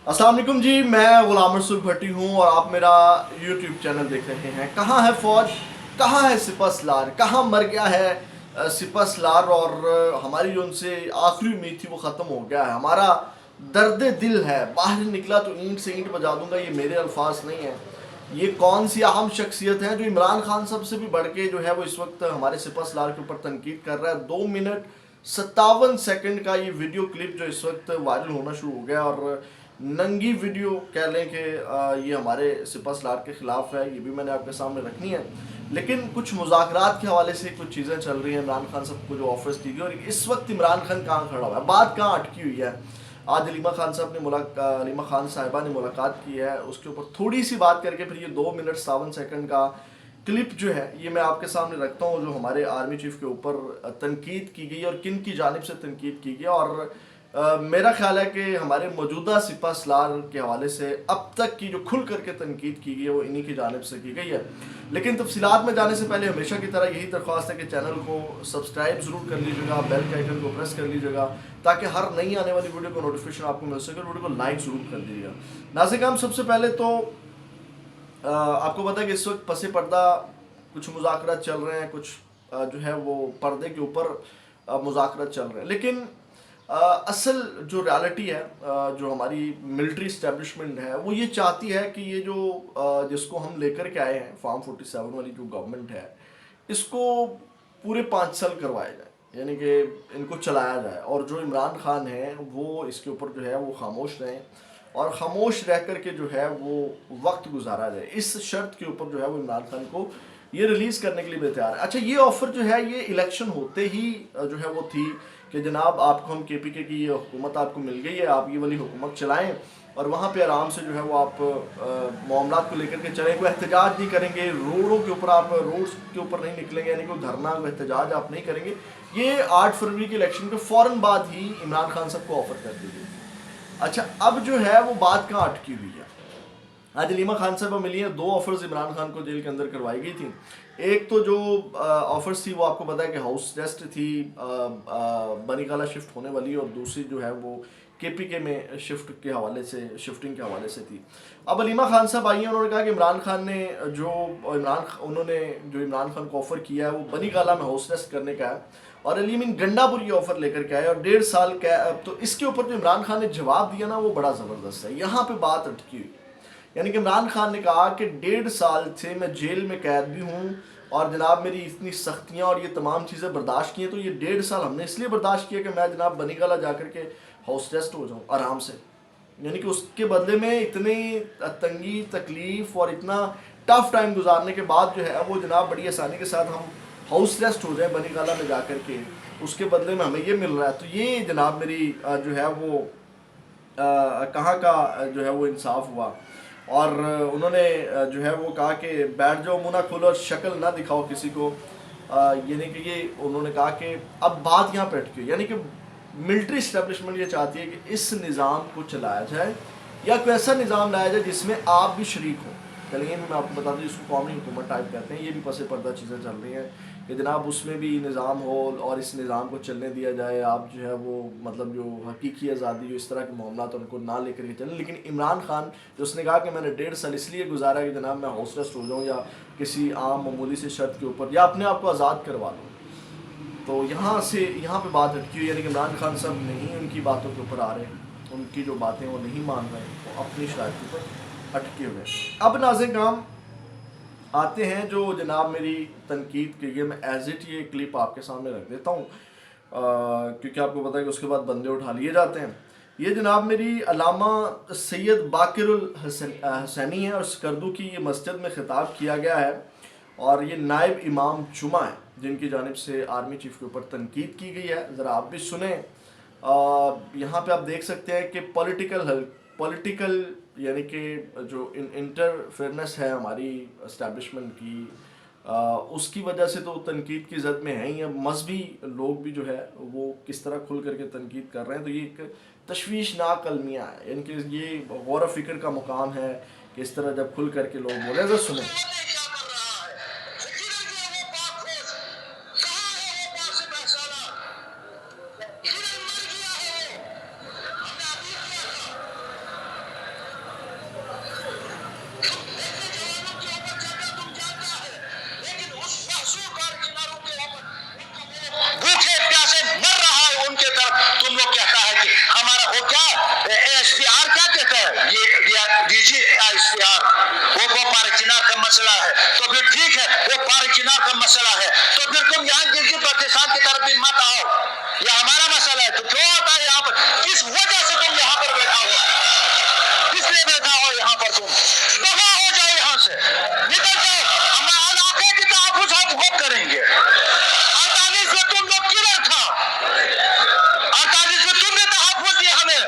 अस्सलाम वालेकुम जी, मैं गुलाम रसूल भट्टी हूँ और आप मेरा यूट्यूब चैनल देख रहे हैं। कहाँ है फौज, कहाँ है सिपह सलार, कहाँ मर गया है सिपह सलार। और हमारी जो उनसे आखिरी उम्मीद थी वो ख़त्म हो गया है। हमारा दर्द दिल है, बाहर निकला तो ईंट से ईंट बजा दूंगा, ये मेरे अल्फाज नहीं है। ये कौन सी अहम शख्सियत है जो इमरान खान साहब से भी बढ़ के जो है वो इस वक्त हमारे सिपह सलार के ऊपर तनकीद कर रहा है। 2 मिनट 57 सेकंड का ये वीडियो क्लिप जो इस वक्त वायरल होना शुरू हो गया, और नंगी वीडियो कह लें कि ये हमारे सिपह सलार के ख़िलाफ़ है। ये भी मैंने आपके सामने रखनी है। लेकिन कुछ मुज़ाकरात के हवाले से कुछ चीज़ें चल रही हैं। इमरान खान साहब को जो ऑफर्स की गई, और इस वक्त इमरान खान कहाँ खड़ा हुआ है, बात कहाँ अटकी हुई है। आज अलीमा खान साहब ने अलीमा खान साहिबा ने मुलाकात की है, उसके ऊपर थोड़ी सी बात करके फिर ये 2 मिनट 57 सेकंड का क्लिप जो है ये मैं आपके सामने रखता हूँ, जो हमारे आर्मी चीफ के ऊपर तनकीद की गई और किन की जानिब से तनकीद की गई। और मेरा ख्याल है कि हमारे मौजूदा सिपह सलार के हवाले से अब तक की जो खुल करके तनकीद की गई है वो इन्हीं की जानिब से की गई है। लेकिन तफसीलात में जाने से पहले हमेशा की तरह यही दरख्वास्त है कि चैनल को सब्सक्राइब ज़रूर कर लीजिएगा, बेल के आइकन को प्रेस कर लीजिएगा ताकि हर नई आने वाली वीडियो को नोटिफिकेशन आपको मिल सके। वीडियो को लाइक ज़रूर कर दीजिएगा। नाज़रीन, सबसे पहले तो आपको पता है कि इस वक्त पसे पर्दा कुछ मुज़ाकरात चल रहे हैं, कुछ जो है वो पर्दे के ऊपर मुज़ाकरात चल रहे हैं। लेकिन असल जो रियलिटी है, जो हमारी मिलिट्री इस्टेब्लिशमेंट है, वो ये चाहती है कि ये जो जिसको हम लेकर के आए हैं फार्म 47 वाली जो गवर्नमेंट है, इसको पूरे 5 साल करवाया जाए, यानी कि इनको चलाया जाए। और जो इमरान खान है वो इसके ऊपर जो है वो खामोश रहें, और खामोश रह कर के जो है वो वक्त गुजारा जाए। इस शर्त के ऊपर जो है वो इमरान खान को ये रिलीज़ करने के लिए भी तैयार है। अच्छा, ये ऑफ़र जो है ये इलेक्शन होते ही जो है वो थी कि जनाब आपको हम KPK की ये हुकूमत आपको मिल गई है, आप ये वाली हुकूमत चलाएं और वहाँ पे आराम से जो है वो आप मामलात को लेकर के चलें। कोई एहतजाज नहीं करेंगे, रोडों के ऊपर आप रोड्स के ऊपर नहीं निकलेंगे, यानी कोई धरना कोई एहतजाज आप नहीं करेंगे। ये 8 फरवरी के इलेक्शन के फ़ौरन बाद ही इमरान खान साहब को ऑफ़र कर दी गई। अच्छा, अब जो है वो बात कहाँ अटकी हुई है। आज अलीमा खान साहब मिली हैं, 2 ऑफर्स इमरान खान को जेल के अंदर करवाई गई थी। एक तो जो ऑफर्स थी वो आपको पता है कि हाउस अरेस्ट थी, बनीगाला शिफ्ट होने वाली, और दूसरी जो है वो KPK में शिफ्ट के हवाले से, शिफ्टिंग के हवाले से थी। अब अलीमा खान साहब आई हैं, उन्होंने कहा कि इमरान खान ने उन्होंने जो इमरान खान को ऑफ़र किया है वो बनीगाला में हाउस अरेस्ट करने का है, और अलीमीन गंडापुर ये ऑफ़र लेकर के आए और 1.5 साल का। तो इसके ऊपर जो इमरान खान ने जवाब दिया ना वो बड़ा ज़बरदस्त है। यहाँ पे बात अटकी हुई, यानी कि इमरान खान ने कहा कि 1.5 साल से मैं जेल में कैद भी हूँ, और जनाब मेरी इतनी सख्तियाँ और ये तमाम चीज़ें बर्दाश्त की हैं, तो ये 1.5 साल हमने इसलिए बर्दाश्त किया कि मैं जनाब बनीगाला जा कर के हाउस अरेस्ट हो जाऊँ आराम से। यानी कि उसके बदले में इतनी तंगी तकलीफ़ और इतना टफ़ टाइम गुजारने के बाद जो है वो जनाब बड़ी आसानी के साथ हम हाउस अरेस्ट हो जाए बनीगाला में जा कर के, उसके बदले में हमें ये मिल रहा है। तो ये जनाब मेरी जो है वो कहाँ का जो है वो इंसाफ हुआ। और उन्होंने जो है वो कहा कि बैठ जाओ, मुँह ना खोलो और शक्ल ना दिखाओ किसी को। यानी कि ये उन्होंने कहा कि अब बात यहाँ पे अटकी, यानी कि मिलिट्री इस्टेब्लिशमेंट ये चाहती है कि इस निज़ाम को चलाया जाए या कोई ऐसा निज़ाम लाया जाए जिसमें आप भी शरीक हो। चलिए मैं आपको बता दूँ, इसको कौमी हुकूमत टाइप कहते हैं। ये भी पसे पर्दा चीज़ें चल रही हैं कि जनाब उसमें भी निज़ाम हो और इस निज़ाम को चलने दिया जाए। आप जो है वो मतलब जो हकीकी आज़ादी जो इस तरह के मामला तो उनको ना लेकर के चलें। लेकिन इमरान खान जो उसने कहा कि मैंने 1.5 साल इसलिए गुजारा कि जनाब मैं हाउस अरेस्ट हो जाऊँ या किसी आम मामूली से शर्त के ऊपर, या अपने आप को आज़ाद करवा लूँ। तो यहाँ पे बात अटकी हुई, यानी कि इमरान खान साहब नहीं उनकी बातों के ऊपर आ रहे हैं, उनकी जो बातें वो नहीं मान रहे हैं, वो अपनी शराइत के ऊपर अटके हुए हैं। अब नाज़रीन काम आते हैं जो जनाब मेरी तनकीद की गई, मैं एज इट ये क्लिप आपके सामने रख देता हूँ क्योंकि आपको पता है कि उसके बाद बंदे उठा लिए जाते हैं। ये जनाब मेरी अलामा सैयद बाकिरुल हसैनी है और स्कर्दू की ये मस्जिद में ख़िताब किया गया है, और ये नायब इमाम जुमा है जिनकी जानिब से आर्मी चीफ के ऊपर तनकीद की गई है। ज़रा आप भी सुने। यहाँ पे आप देख सकते हैं कि पॉलिटिकल यानी कि जो इंटरफेयरनेस है हमारी इस्टेब्लिशमेंट की, उसकी वजह से तो तनकीद की ज़द में है ही। अब मजहबी लोग भी जो है वो किस तरह खुल करके तनकीद कर रहे हैं, तो ये एक तशवीशनाक अलमिया है, यानी कि ये गौर फ़िक्र का मुकाम है कि इस तरह जब खुल करके लोग बोले। तो सुने। اشتہار کیا کہتا ہے؟ یہ دیجیے اشتہار، وہ پارک چنار کا مسئلہ ہے تو پھر ٹھیک ہے، وہ پارک چنار کا مسئلہ ہے تو پھر تم یہاں گلگت بلتستان کی طرف بھی مت آؤ، یہ ہمارا مسئلہ ہے تو کیوں آتا ہے یہاں پر؟ کس وجہ سے تم یہاں پر بیٹھا ہو؟ کس لیے بیٹھا ہو یہاں پر؟ تم دفع ہو جاؤ یہاں سے، نکل جاؤ، ہم علاقے کی تحفظ ہم خود کریں گے۔ 48 میں تم لوگ کدھر تھا؟ 48 میں تم نے تحفظ دیا ہمیں،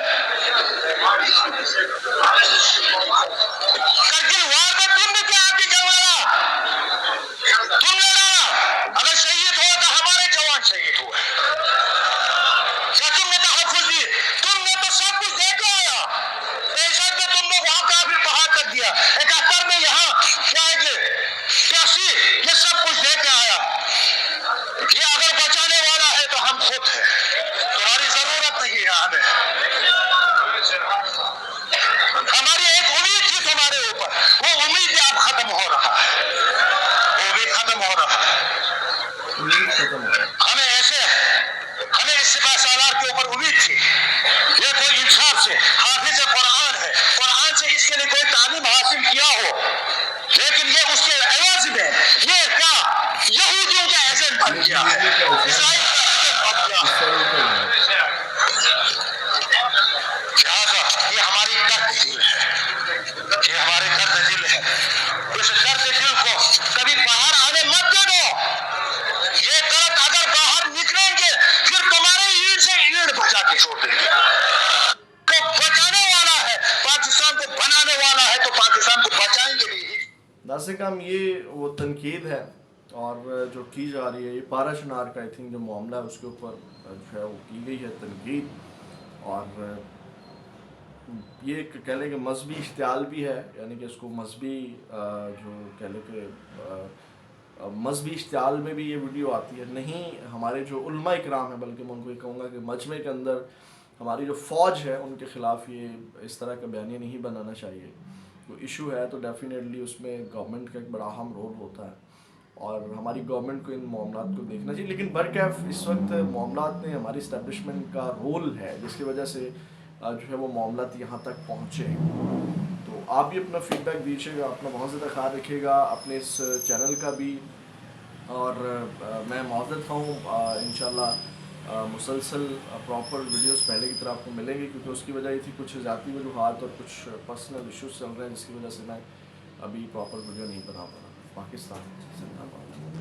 کرگل وار میں تم نے کیا کی جنگ لڑا؟ تم نے لڑا، اگر شہید ہوا تو ہمارے جوان شہید ہوئے، کیا تم نے تحفظ دی؟ تم نے تو سب کچھ دے کے آیا، 63 میں تم نے وہاں کافی پہاڑ تک دیا، 71 میں یہاں کیا ہے یہ 83 یہ سب کچھ دے کے آیا۔ یہ اگر بچانے والا ہے تو ہم خود ہیں، تمہاری ضرورت نہیں ہے ہمیں۔ ہماری ایک امید تھی تمہارے اوپر، وہ امید اب ختم ہو رہا ہے، وہ امید ختم ہو رہا ہے۔ امید ختم ہو گئی۔ ہمیں اس سپاہ سالار کے اوپر امید تھی، یہ کوئی انصاف سے حافظ قرآن ہے، قرآن سے اس کے لیے کوئی تعلیم حاصل کیا ہو، لیکن یہ اس کے عوض میں یہ کیا یہودیوں کا ایجنٹ بن گیا ہے، اسرائیل کا ایجنٹ بن گیا ہے۔ لہٰذا یہ ہماری درد دل ہے، یہ ہمارے درد دل ہے، اس درد دل کو کبھی باہر آنے مت دے دو۔ یہ درد اگر باہر نکلیں گے پھر تمہارے اینٹ سے اینٹ بچا کے چھوڑ دیں گے۔ کو بچانے والا ہے، پاکستان کو بنانے والا ہے تو پاکستان کو بچائیں گے بھی۔ ناصر کام یہ وہ تنقید ہے اور جو کی جا رہی ہے یہ پارا چنار کا آئی تھنک جو معاملہ ہے اس کے اوپر جو ہے وہ کی گئی ہے تنقید، اور یہ ایک کہہ لیں کہ مذہبی اشتعال بھی ہے، یعنی کہ اس کو مذہبی جو کہہ لیں کہ مذہبی اشتعال میں بھی یہ ویڈیو آتی ہے۔ نہیں، ہمارے جو علماء اکرام ہیں، بلکہ میں ان کو یہ کہوں گا کہ مجمع کے اندر ہماری جو فوج ہے ان کے خلاف یہ اس طرح کا بیانیہ نہیں بنانا چاہیے۔ کوئی ایشو ہے تو ڈیفینیٹلی اس میں گورنمنٹ کا ایک بڑا اہم رول ہوتا ہے اور ہماری گورنمنٹ کو ان معاملات کو دیکھنا چاہیے، لیکن برکیف اس وقت معاملات میں ہماری اسٹیبلشمنٹ کا رول ہے جس کی وجہ سے جو ہے وہ معاملات یہاں تک پہنچے ہیں۔ تو آپ بھی اپنا فیڈ بیک دیجیے گا، اپنا بہت زیادہ خیال رکھیے گا، اپنے اس چینل کا بھی، اور میں معذرت ہوں، انشاءاللہ مسلسل پراپر ویڈیوز پہلے کی طرح آپ کو ملیں گے، کیونکہ اس کی وجہ یہ تھی کچھ ذاتی وجوہات اور کچھ پرسنل ایشوز چل رہے ہیں جس کی وجہ سے میں ابھی پراپر ویڈیو نہیں بنا پا رہا۔ پاکستان زندہ باد۔